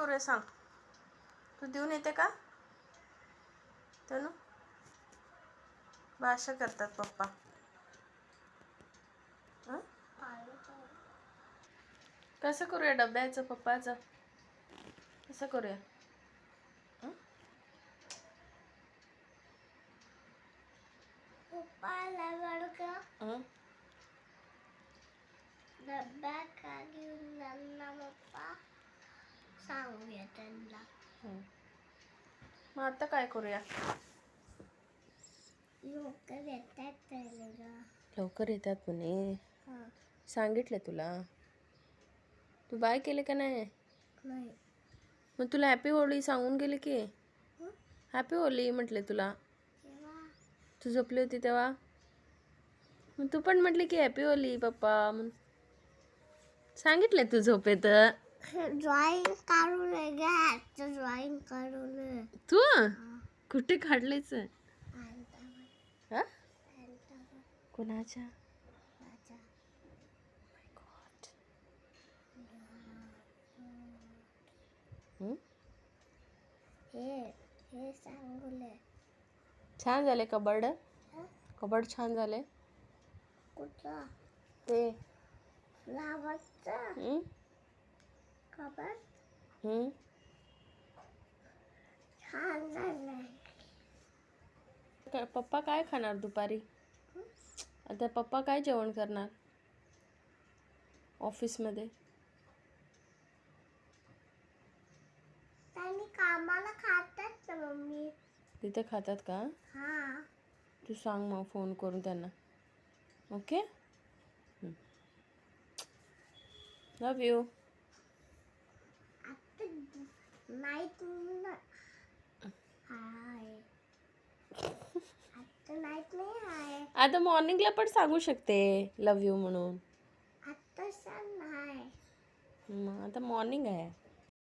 करूया सांग. तू देऊन येते का तनु? भाषा करतात पप्पा. हं? कसं करूया डब्याचं पप्पाचं? कसं करूया? हं? हं? डब्या का घेऊन जाणार पप्पा सांगूया त्यांना. हं. मग आता काय करूया? लवकर येतात त्याला. लवकर येतात म्हणे. हा. सांगितलं तुला. तू बाय केले का नाही? नाही. मग तुला हॅपी होली सांगून गेले की. हं? हॅपी होली म्हटले तुला. तेव्हा तू झोपली होती तेव्हा. मग तू पण म्हटली की हॅपी होली पप्पा म्हणून. सांगितलं तू झोपेत. ड्रॉइंग काढून घ्या. ड्रॉइंग काढून. तू कुठे काढलेच? हा? कोणाच्या? हं? हे सांगूले. छान झाले कबर्ड. कबर्ड छान झाले. कुठं? ते फ्लावरचं हं? कबर्ड हं? छान झालंय. पप्पा काय खाणार दुपारी? आता पप्पा काय जेवण करणार ऑफिसमध्ये? त्यांनी कामाला खातात ना मम्मी. तिथे खातात का? हा. तू सांग मग फोन करून त्यांना. ओके. Love you. आता नाईट हाय. आता नाईट नाही हाय. आता मॉर्निंगला पण सांगू शकते लव यू म्हणून. आता सांग हाय. मग आता मॉर्निंग आहे.